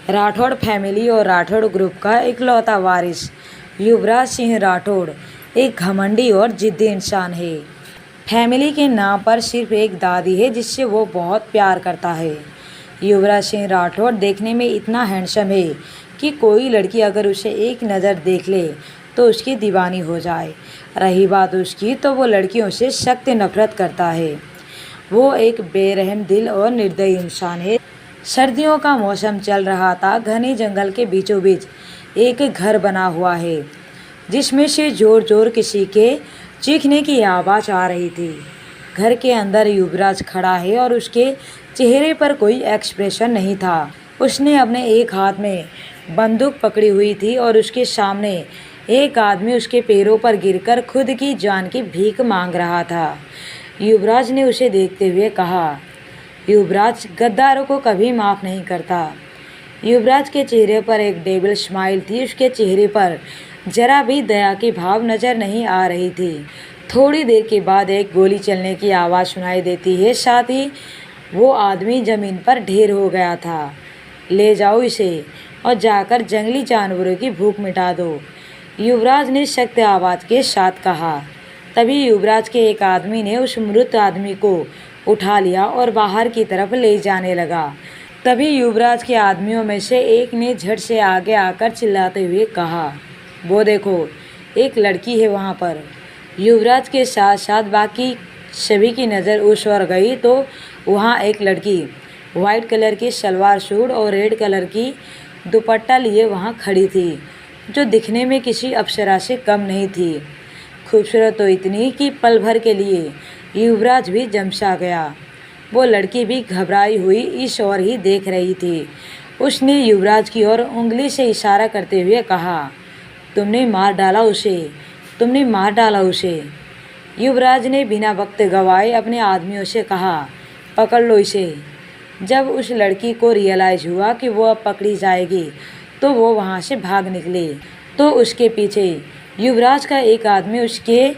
Rathore family और Rathore group का इकलौता वारिस युवराज सिंह राठौड़ एक घमंडी और जिद्दी इंसान है। फैमिली के नाम पर सिर्फ एक दादी है जिससे वो बहुत प्यार करता है। युवराज सिंह राठौड़ देखने में इतना हैंडसम है कि कोई लड़की अगर उसे एक नज़र देख ले तो उसकी दीवानी हो जाए। रही बात उसकी तो वो लड़कियों से सख्त नफरत करता है। वो एक बेरहम दिल और निर्दयी इंसान है। सर्दियों का मौसम चल रहा था। घने जंगल के बीचों बीच एक घर बना हुआ है जिसमें से जोर जोर किसी के चीखने की आवाज़ आ रही थी। घर के अंदर युवराज खड़ा है और उसके चेहरे पर कोई एक्सप्रेशन नहीं था। उसने अपने एक हाथ में बंदूक पकड़ी हुई थी और उसके सामने एक आदमी उसके पैरों पर गिरकर खुद की जान की भीख मांग रहा था। युवराज ने उसे देखते हुए कहा, युवराज गद्दारों को कभी माफ़ नहीं करता। युवराज के चेहरे पर एक डेविल स्माइल थी। उसके चेहरे पर जरा भी दया की भाव नज़र नहीं आ रही थी। थोड़ी देर के बाद एक गोली चलने की आवाज़ सुनाई देती है। साथ ही वो आदमी ज़मीन पर ढेर हो गया था। ले जाओ इसे और जाकर जंगली जानवरों की भूख मिटा दो, युवराज ने सख्त आवाज़ के साथ कहा। तभी युवराज के एक आदमी ने उस मृत आदमी को उठा लिया और बाहर की तरफ ले जाने लगा। तभी युवराज के आदमियों में से एक ने झट से आगे आकर चिल्लाते हुए कहा, वो देखो, एक लड़की है वहाँ पर। युवराज के साथ साथ बाकी सभी की नज़र उस ओर गई तो वहाँ एक लड़की वाइट कलर की सलवार सूट और रेड कलर की दुपट्टा लिए वहाँ खड़ी थी, जो दिखने में किसी अप्सरा से कम नहीं थी। खूबसूरत तो इतनी कि पल भर के लिए युवराज भी जमसा गया। वो लड़की भी घबराई हुई इस ओर ही देख रही थी। उसने युवराज की ओर उंगली से इशारा करते हुए कहा, तुमने मार डाला उसे, तुमने मार डाला उसे। युवराज ने बिना वक्त गवाए अपने आदमियों से कहा, पकड़ लो इसे। जब उस लड़की को रियलाइज़ हुआ कि वो अब पकड़ी जाएगी तो वो वहाँ से भाग निकली। तो उसके पीछे युवराज का एक आदमी उसके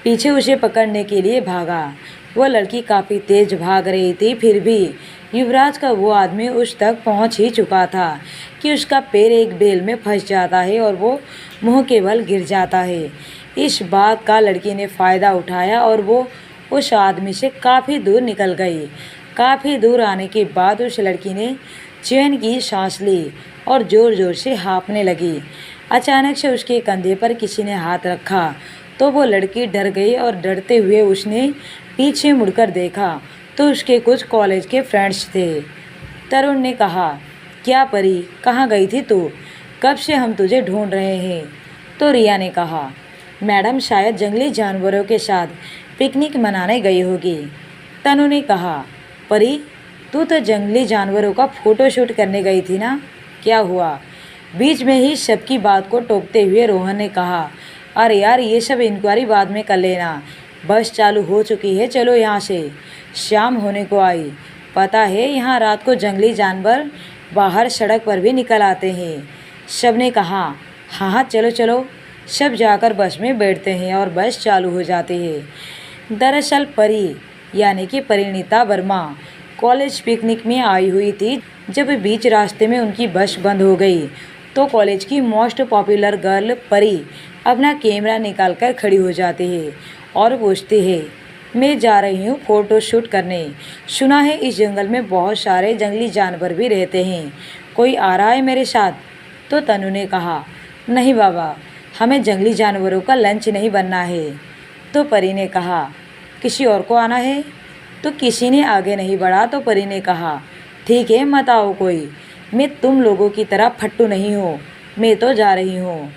पीछे उसे पकड़ने के लिए भागा। वो लड़की काफ़ी तेज़ भाग रही थी, फिर भी युवराज का वो आदमी उस तक पहुंच ही चुका था कि उसका पैर एक बेल में फंस जाता है और वो मुंह के बल गिर जाता है। इस बात का लड़की ने फ़ायदा उठाया और वो उस आदमी से काफ़ी दूर निकल गई। काफ़ी दूर आने के बाद उस लड़की ने चैन की सांस ली और ज़ोर ज़ोर से हाँफने लगी। अचानक से उसके कंधे पर किसी ने हाथ रखा तो वो लड़की डर गई और डरते हुए उसने पीछे मुड़कर देखा तो उसके कुछ कॉलेज के फ्रेंड्स थे। तरुण ने कहा, क्या परी, कहाँ गई थी तू? कब से हम तुझे ढूंढ रहे हैं। तो रिया ने कहा, मैडम शायद जंगली जानवरों के साथ पिकनिक मनाने गई होगी। तनु ने कहा, परी, तू तो जंगली जानवरों का फ़ोटोशूट करने गई थी ना, क्या हुआ? बीच में ही सबकी बात को टोकते हुए रोहन ने कहा, अरे यार, ये सब इंक्वायरी बाद में कर लेना, बस चालू हो चुकी है, चलो यहाँ से। शाम होने को आई। पता है यहाँ रात को जंगली जानवर बाहर सड़क पर भी निकल आते हैं। सब ने कहा, हाँ हाँ चलो चलो। सब जाकर बस में बैठते हैं और बस चालू हो जाती है। दरअसल परी यानी कि परिणीता वर्मा कॉलेज पिकनिक में आई हुई थी। जब बीच रास्ते में उनकी बस बंद हो गई तो कॉलेज की मोस्ट पॉपुलर गर्ल परी अपना कैमरा निकाल कर खड़ी हो जाती है और पूछती है, मैं जा रही हूँ फ़ोटो शूट करने। सुना है इस जंगल में बहुत सारे जंगली जानवर भी रहते हैं, कोई आ रहा है मेरे साथ? तो तनु ने कहा, नहीं बाबा, हमें जंगली जानवरों का लंच नहीं बनना है। तो परी ने कहा, किसी और को आना है? तो किसी ने आगे नहीं बढ़ा तो परी ने कहा, ठीक है, मत आओ कोई, मैं तुम लोगों की तरह फट्टू नहीं हूँ, मैं तो जा रही हूँ।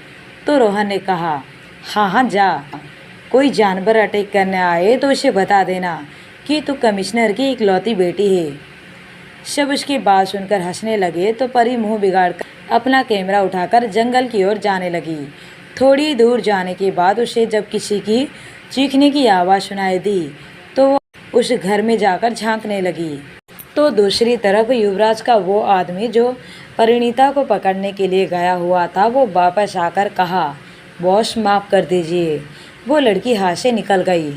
तो रोहन ने कहा, हाँ हाँ जा, कोई जानवर अटैक करने आए तो उसे बता देना कि तू कमिश्नर की इकलौती बेटी है। सब उसकी बात सुनकर हंसने लगे तो परी मुंह बिगाड़कर अपना कैमरा उठाकर जंगल की ओर जाने लगी। थोड़ी दूर जाने के बाद उसे जब किसी की चीखने की आवाज़ सुनाई दी तो वो उस घर में जाकर झांकने लगी। तो दूसरी तरफ युवराज का वो आदमी जो परिणीता को पकड़ने के लिए गया हुआ था वो वापस आकर कहा, बॉस माफ़ कर दीजिए। वो लड़की हाथ से निकल गई।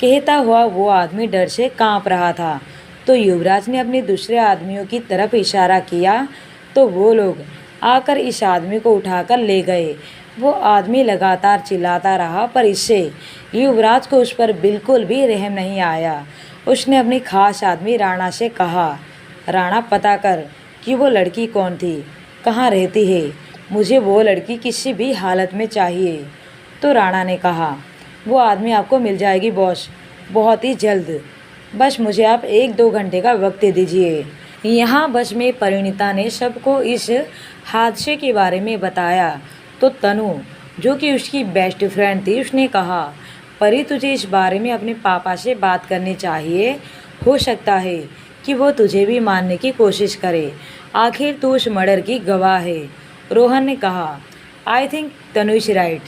कहता हुआ वो आदमी डर से कांप रहा था। तो युवराज ने अपने दूसरे आदमियों की तरफ इशारा किया तो वो लोग आकर इस आदमी को उठाकर ले गए। वो आदमी लगातार चिल्लाता रहा, पर इससे युवराज को उस पर बिल्कुल भी रहम नहीं आया। उसने अपनी खास आदमी राणा से कहा, राणा पता कर कि वो लड़की कौन थी, कहाँ रहती है, मुझे वो लड़की किसी भी हालत में चाहिए। तो राणा ने कहा, वो आदमी आपको मिल जाएगी बॉस, बहुत ही जल्द, बस मुझे आप 1-2 घंटे का वक्त दीजिए। यहाँ बस में परिणीता ने सबको इस हादसे के बारे में बताया। तो तनु, जो कि उसकी बेस्ट फ्रेंड थी, उसने कहा, परी तुझे इस बारे में अपने पापा से बात करनी चाहिए, हो सकता है कि वो तुझे भी मारने की कोशिश करे, आखिर तू उस मर्डर की गवाह है। रोहन ने कहा, I think Tanu is right,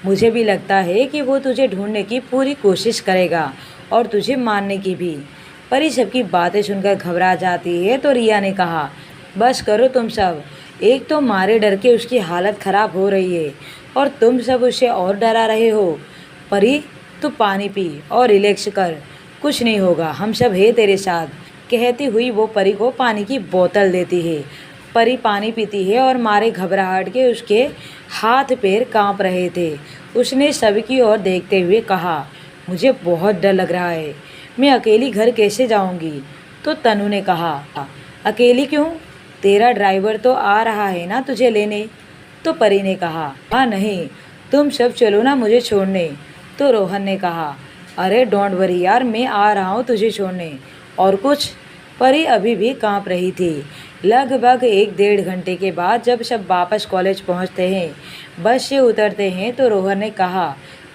मुझे भी लगता है कि वो तुझे ढूंढने की पूरी कोशिश करेगा और तुझे मारने की भी। परी सबकी बातें सुनकर घबरा जाती है। तो रिया ने कहा, बस करो तुम सब, एक तो मारे डर के उसकी हालत ख़राब हो रही है और तुम सब उसे और डरा रहे हो। परी तू पानी पी और रिलैक्स कर, कुछ नहीं होगा, हम सब है तेरे साथ, कहती हुई वो परी को पानी की बोतल देती है। परी पानी पीती है और मारे घबराहट के उसके हाथ पैर कांप रहे थे। उसने सबकी ओर देखते हुए कहा, मुझे बहुत डर लग रहा है, मैं अकेली घर कैसे जाऊंगी। तो तनु ने कहा, अकेली क्यों, तेरा ड्राइवर तो आ रहा है ना तुझे लेने। तो परी ने कहा, हाँ नहीं, तुम सब चलो ना मुझे छोड़ने। तो रोहन ने कहा, अरे डोंट वरी यार, मैं आ रहा हूँ तुझे छोड़ने। और कुछ? परी अभी भी कांप रही थी। लगभग 1-1.5 घंटे के बाद जब सब वापस कॉलेज पहुँचते हैं, बस से उतरते हैं, तो रोहन ने कहा,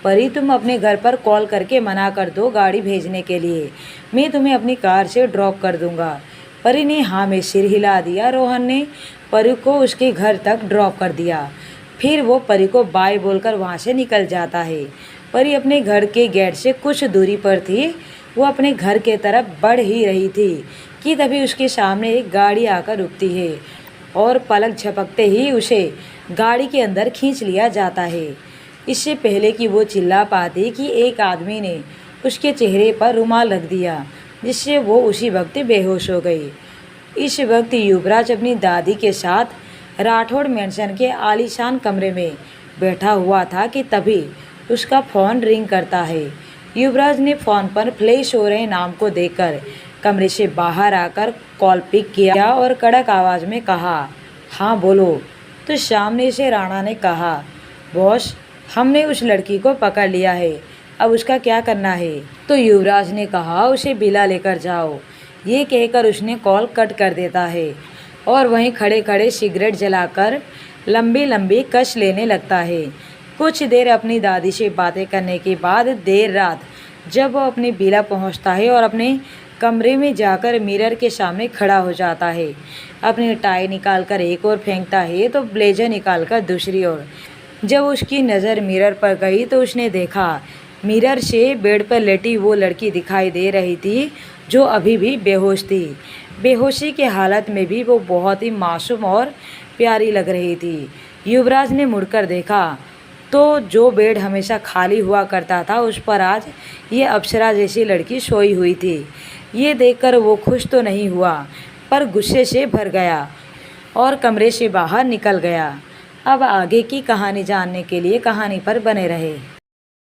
परी तुम अपने घर पर कॉल करके मना कर दो गाड़ी भेजने के लिए, मैं तुम्हें अपनी कार से ड्रॉप कर दूंगा। परी ने हाँ में सिर हिला दिया। रोहन ने परी को उसके घर तक ड्रॉप कर दिया। फिर वो परी को बाय बोलकर वहाँ से निकल जाता है। परी अपने घर के गेट से कुछ दूरी पर थी। वो अपने घर के तरफ बढ़ ही रही थी कि तभी उसके सामने एक गाड़ी आकर रुकती है और पलक झपकते ही उसे गाड़ी के अंदर खींच लिया जाता है। इससे पहले कि वो चिल्ला पाती कि एक आदमी ने उसके चेहरे पर रुमाल रख दिया, जिससे वो उसी वक्त बेहोश हो गई। इस वक्त युवराज अपनी दादी के साथ राठौड़ मैंशन के आलीशान कमरे में बैठा हुआ था कि तभी उसका फ़ोन रिंग करता है। युवराज ने फ़ोन पर फ्लैश हो रहे नाम को देखकर कमरे से बाहर आकर कॉल पिक किया और कड़क आवाज़ में कहा, हाँ बोलो। तो सामने से राणा ने कहा, बॉस हमने उस लड़की को पकड़ लिया है, अब उसका क्या करना है। तो युवराज ने कहा, उसे बिला लेकर जाओ। ये कहकर उसने कॉल कट कर देता है और वहीं खड़े खड़े सिगरेट जलाकर लंबी लंबी कश लेने लगता है। कुछ देर अपनी दादी से बातें करने के बाद देर रात जब वो अपनी बिला पहुंचता है और अपने कमरे में जाकर मिरर के सामने खड़ा हो जाता है, अपनी टाई निकालकर एक ओर फेंकता है तो ब्लेजर निकालकर दूसरी ओर। जब उसकी नज़र मिरर पर गई तो उसने देखा मिरर से बेड पर लेटी वो लड़की दिखाई दे रही थी जो अभी भी बेहोश थी। बेहोशी के हालत में भी वो बहुत ही मासूम और प्यारी लग रही थी। युवराज ने मुड़कर देखा तो जो बेड हमेशा खाली हुआ करता था उस पर आज ये अप्सरा जैसी लड़की सोई हुई थी। ये देखकर वो खुश तो नहीं हुआ पर गुस्से से भर गया और कमरे से बाहर निकल गया। अब आगे की कहानी जानने के लिए कहानी पर बने रहे।